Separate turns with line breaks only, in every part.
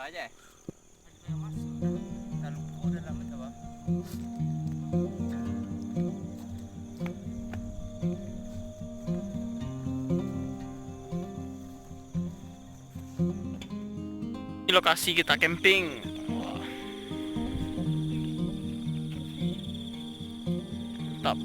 apa aja? Dan lumpur dalam itu bang.
Ini lokasi kita camping. Wah. Mantap.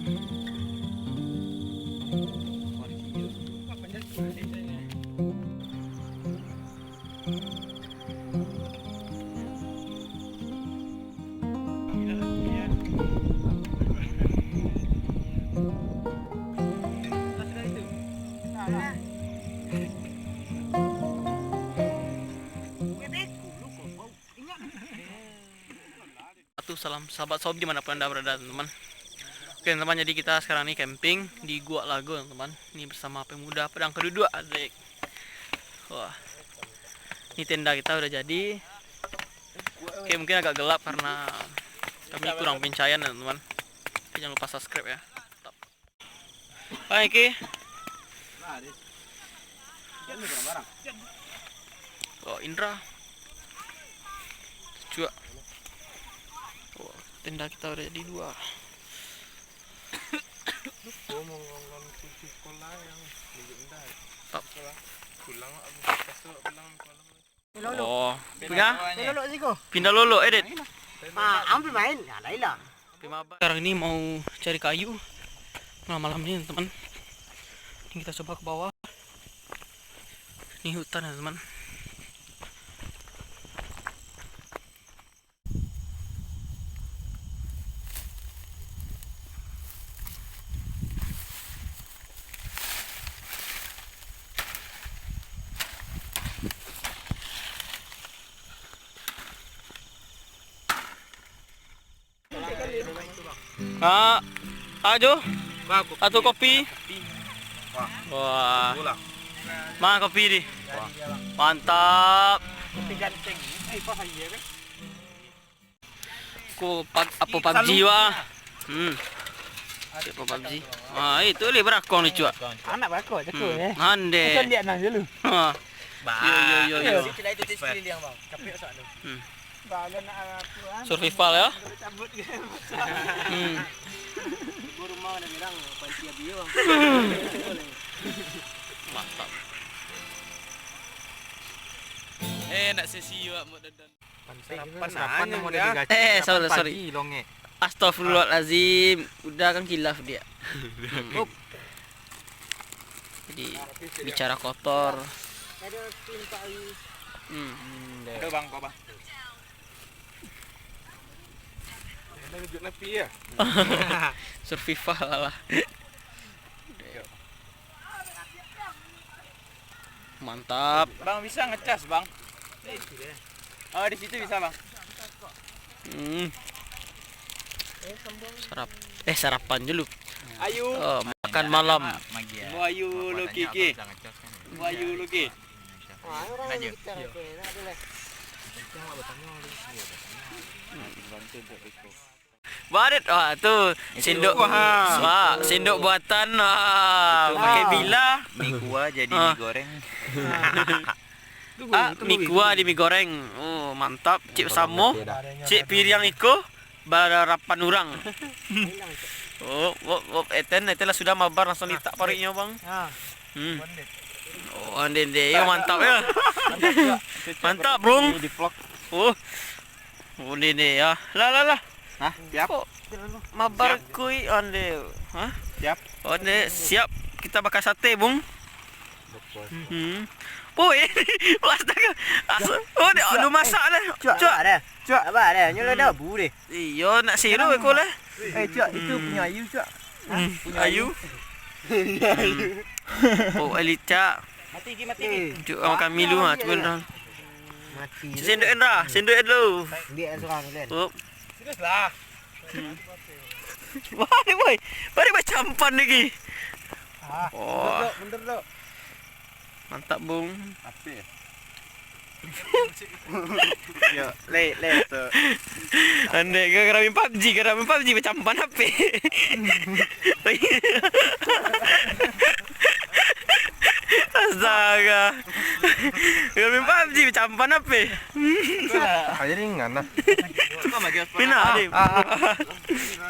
Salam sahabat sob dimanapun anda berada teman-teman. Oke teman, jadi kita sekarang ini camping di Gua Lago teman-teman. Ini bersama pemuda pedang kedua adik. Wah, ini tenda kita udah jadi. Oke, mungkin agak gelap karena kami kurang pencahayaan teman-teman. Jangan lupa subscribe ya. Hai Ki. Oh Indra juga. Tenda kita udah jadi 2. Oh, pindah lolo, edit.
Ambil main, ya Laila.
Sekarang ini mau cari kayu malam ini teman. Ini kita coba ke bawah. Ini hutan ya teman. Ajo, atau kopi. Wah, mana kopi di? Mantap. Apa PUBG wah? Siapa PUBG? Wah itu le berakong ni cuak.
Anak bakal jago
Hande.
Kan lihat nang dulu.
Ha. Yo.
Sila itu tes keliling bang. Capek soalnya.
Balan aku
Survival ya.
cabut ke.
Ibu rumah ada bilang panci bio.
Mantap.
Nak sesi juga mau dandan.
Sarapan yang mau digaji.
Sorry. Astagfirullahalazim. Udah kan kilaf dia. Jadi bicara kotor.
Ada timpa ayu.
Ada bang kok bang.
Survival lah. Mantap.
Bang bisa ngecas bang. Oh di situ bisa bang.
Sarapan dulu.
Ayu.
Oh, makan malam.
Bu ayu lu Kiki. Bu ayu lu Ki.
Orang kita nak boleh.
Barit, tuh sendok, sendok buatan, pakai bila.
Mie kuah jadi mie goreng.
Mie kuah di mie goreng, oh mantap. Cik samo, cik piring iko, barapan urang. Eten lah sudah mabar langsung letak pariknya bang. Oh ande mantap ya. Mantap bro. Oh ini ya, lah.
Hah, siap.
Mabar kui ande, hah?
Siap.
Ande siap. Kita bakar sate, Bung. Oh, astaga. Oh, dia masak dah.
Cuak ada. Cuak apa ada? Nyala dah bu deh.
Iyo nak siru aku lah.
Cuak itu punya ayu cuak.
Ayu. Oh, Elita.
Mati.
Juk makan milu ah, cuba dah.
Mati.
Sendok Endra, sendok dulu.
Biar seorang len.
Oh.
Serius lah.
Wah, ni boy. Mari campan lagi.
Oh. Bener dok.
Mantap, Bung.
Apa? Yo, le tu.
Ande ke keramin PUBG bercampan HP. Astaga. Main PUBG campan apa?
Aja ringan nah.
Mina Adit.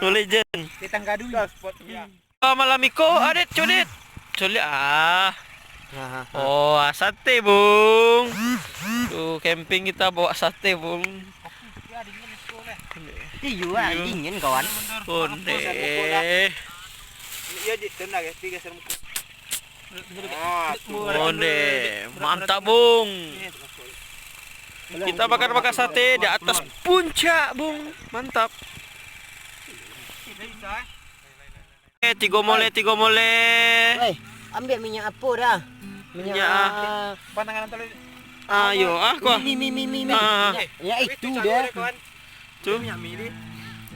Legend.
Kita enggak dulu spotnya.
Malam Miko, Adit, Cudit. Culik Oh, sate, Bung. Tuh, camping kita bawa sate, Bung.
Dingin kawan.
Konde.
Iya di tenda guys, 3 serem.
Konde. Mantap, Bung. Kita bakar-bakar sate di atas puncak, Bung. Mantap. Tiga mole.
Woi, ambil minyak apa dah?
Minyak
pantangan tali.
Ayo, aku.
Mi.
Ah.
Ya itu dia.
Tuh.
Minyak mili.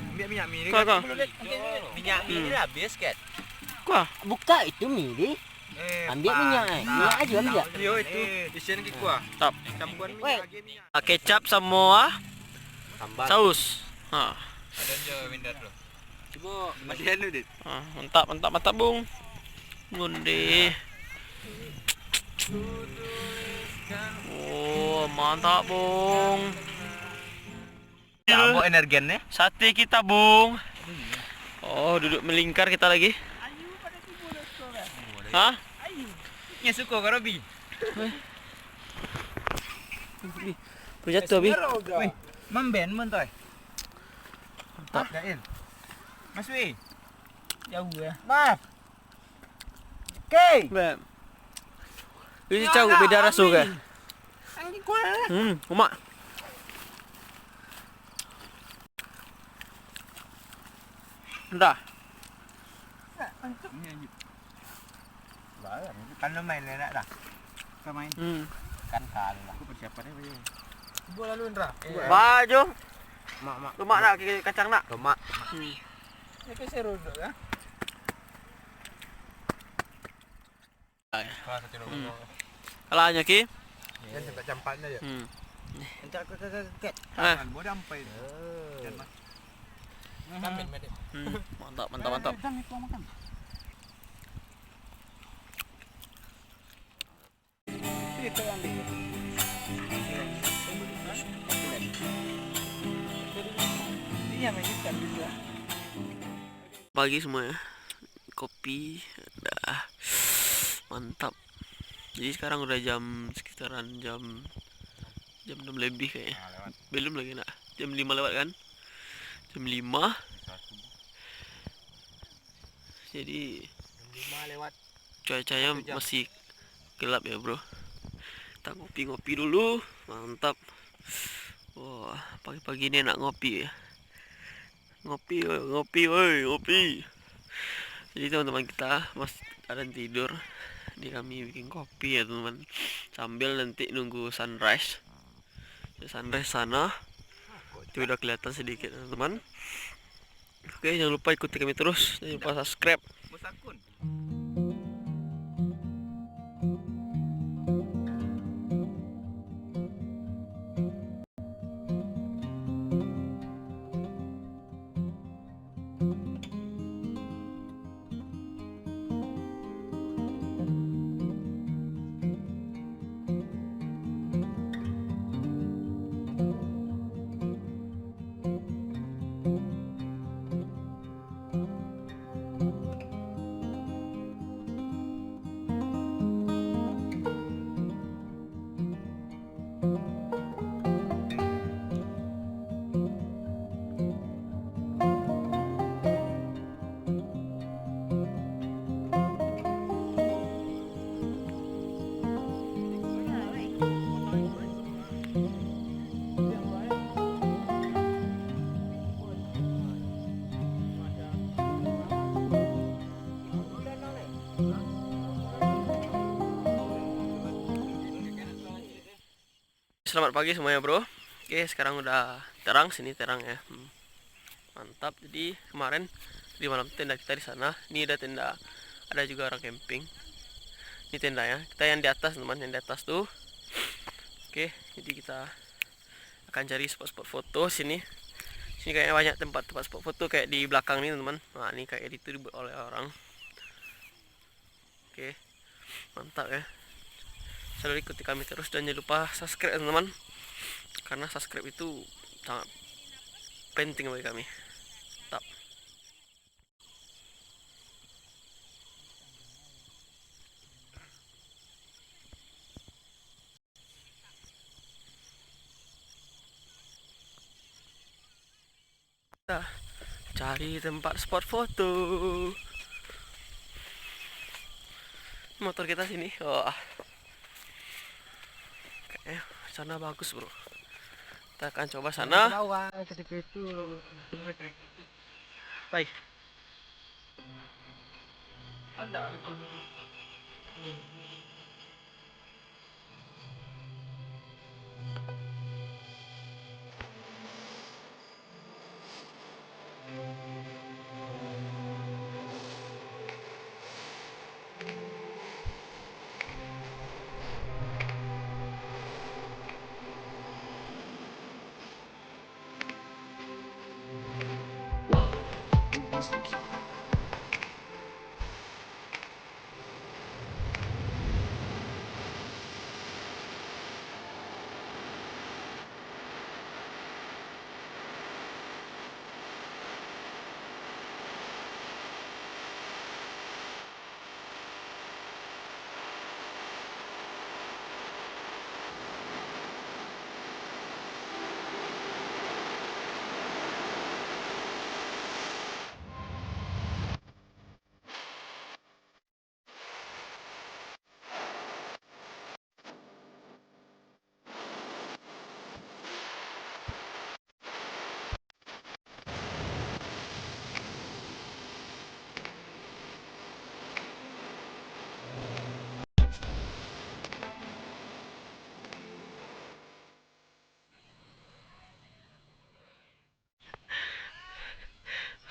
Ambil minyak mili.
Kau.
Minyak mili habis kan?
Kuah.
Buka itu mili. Ambil minyak. Minyak aja ambil.
Yo itu isian ke kuah.
Tap.
Campuran
Weh.
minyak.
Kecap sama saus. Ah.
Ada aja window lo. Coba matian lu, Dit.
Mantap, Bung. Ngunde. Oh, mantap, Bung.
Apa energinya?
Sate kita, Bung. Oh, duduk melingkar kita lagi. Hah?
Nya suka karo bi.
Berjatuh, Bi.
Wih, mamben men toy.
Mantap.
Dain. Mas Wi. Jauh ya.
Maaf. Oke.
Bem. Ini jauh beda rasa ke? Mak. Dah.
Kan lo main nenek dah.
Kita main.
Kan kalah.
Aku persiapannya apa ya?
Bola lu Indra.
Baju.
Mak.
Lemak nak kacang nak.
Lemak.
Itu seru dok ya.
Kalahnya ki.
Yang tempat campaknya ya. Entar ke.
Tangan bodoh sampai.
Ambil medit.
Mantap.
Itu ambil. Iya mengikat bisa.
Pagi semua ya. Kopi dah. Mantap. Jadi sekarang udah sekitaran jam 6 lebih kayaknya. Belum lagi nak. Jam 5 lewat kan? Jam 5. Jadi
5 lewat.
cuacanya masih gelap ya, Bro. Kita ngopi dulu. Mantap. Wah, pagi-pagi ini enak ngopi ya. Ngopi. Jadi teman-teman kita ada yang tidur. Ini kami bikin kopi ya, teman-teman. Sambil nanti nunggu sunrise. Sunrise sana. Itu udah kelihatan sedikit, teman-teman. Oke, jangan lupa ikuti kami terus. Jangan lupa subscribe.
Musakun.
Selamat pagi semuanya, Bro. Oke, sekarang udah terang, sini terang ya. Mantap. Jadi kemarin di malam tenda kita di sana. Ini ada tenda, ada juga orang camping. Ini tendanya. Kita yang di atas, teman, yang di atas tuh. Oke, jadi kita akan cari spot-spot foto sini. Sini kayaknya banyak tempat spot foto kayak di belakang nih, teman. Nah, ini kayak itu dibuat oleh orang. Oke, mantap ya. selalu ikuti kami terus dan jangan lupa subscribe teman-teman, karena subscribe itu sangat penting bagi kami. Tap. Kita cari tempat spot foto. Motor kita sini. Wah. Kayaknya sana bagus, bro. Kita akan coba sana.
Bawah ketika itu.
Baik. Ada.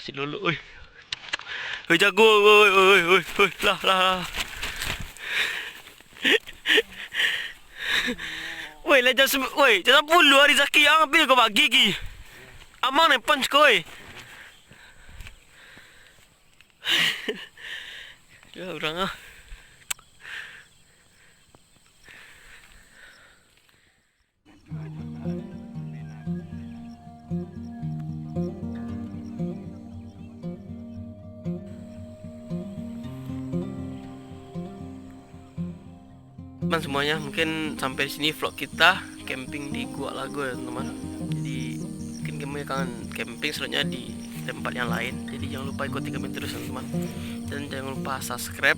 Si Lulu, oi. Oi jago, oi, lah. Woi, woi, jangan puluh hari Zaki yang ambil kau bagi gigi. Amang nih punch koi. Ya orang ah. Teman semuanya, mungkin sampai di sini vlog kita camping di Gua Lago ya teman. Jadi mungkin kami akan camping selanjutnya di tempat yang lain. Jadi jangan lupa ikuti kami terus teman. Dan jangan lupa subscribe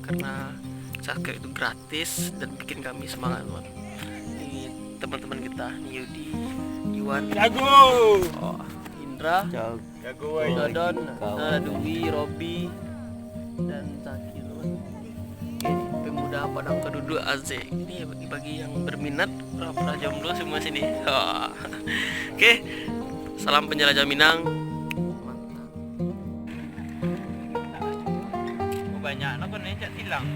karena subscribe itu gratis dan bikin kami semangat teman. Ini teman-teman kita, nih Yudi, Iwan,
Jago.
oh, Indra,
Jago.
Dodon, Dwi, Robi, dan Zaki teman. Oke, pemuda Padang Keduduk Azek. Ini bagi yang berminat, pra jomblo semua sini. Oke, salam penjelajah Minang. Mantap.
Banyak nak kena tilang.